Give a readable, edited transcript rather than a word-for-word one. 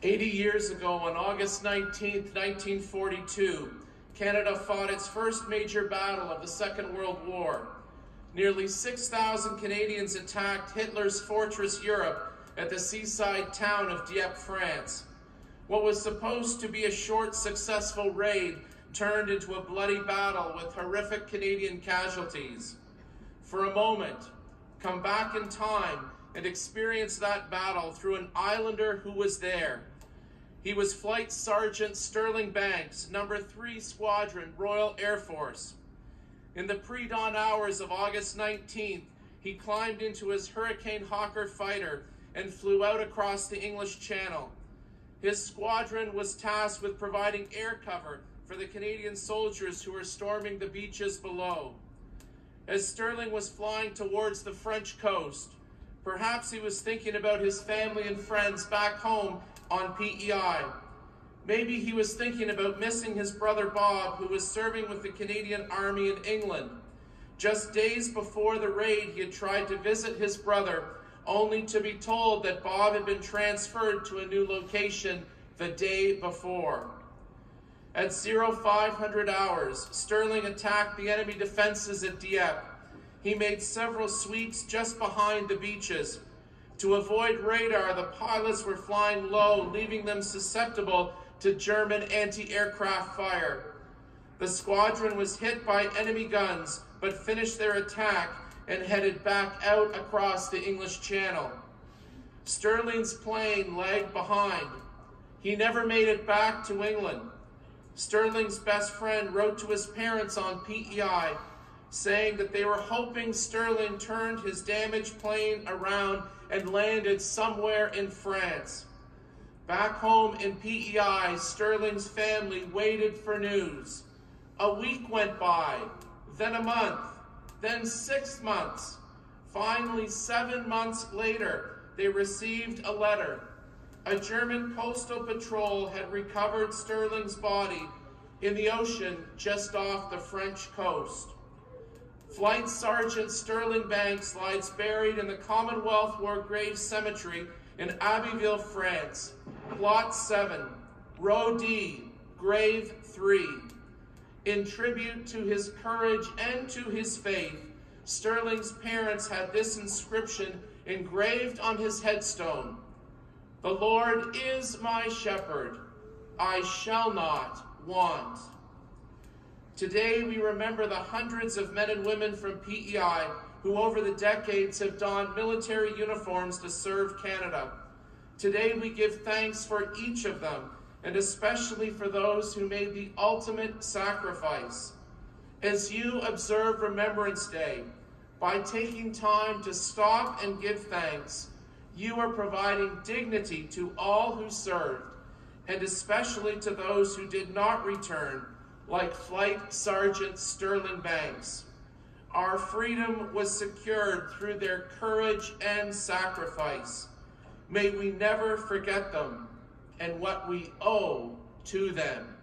80 years ago, on August 19th, 1942, Canada fought its first major battle of the Second World War. Nearly 6,000 Canadians attacked Hitler's fortress Europe at the seaside town of Dieppe, France. What was supposed to be a short, successful raid turned into a bloody battle with horrific Canadian casualties. For a moment, come back in time and experience that battle through an islander who was there. He was Flight Sergeant Sterling Banks, No. 3 Squadron, Royal Air Force. In the pre-dawn hours of August 19th, he climbed into his Hurricane Hawker fighter and flew out across the English Channel. His squadron was tasked with providing air cover for the Canadian soldiers who were storming the beaches below. As Sterling was flying towards the French coast, perhaps he was thinking about his family and friends back home on PEI. Maybe he was thinking about missing his brother Bob, who was serving with the Canadian Army in England. Just days before the raid, he had tried to visit his brother, only to be told that Bob had been transferred to a new location the day before. At 0500 hours, Sterling attacked the enemy defenses at Dieppe. He made several sweeps just behind the beaches. To avoid radar, the pilots were flying low, leaving them susceptible to German anti-aircraft fire. The squadron was hit by enemy guns, but finished their attack and headed back out across the English Channel. Sterling's plane lagged behind. He never made it back to England. Sterling's best friend wrote to his parents on PEI, saying that they were hoping Sterling turned his damaged plane around and landed somewhere in France. Back home in PEI, Sterling's family waited for news. A week went by, then a month, then 6 months. Finally, 7 months later, they received a letter. A German coastal patrol had recovered Sterling's body in the ocean just off the French coast. Flight Sergeant Sterling Banks lies buried in the Commonwealth War Grave Cemetery in Abbeville, France. Plot 7, Row D, Grave 3. In tribute to his courage and to his faith, Sterling's parents had this inscription engraved on his headstone: "The Lord is my shepherd, I shall not want." Today we remember the hundreds of men and women from PEI who over the decades have donned military uniforms to serve Canada. Today we give thanks for each of them, and especially for those who made the ultimate sacrifice. As you observe Remembrance Day, by taking time to stop and give thanks, you are providing dignity to all who served, and especially to those who did not return, like Flight Sergeant Sterling Banks. Our freedom was secured through their courage and sacrifice. May we never forget them and what we owe to them.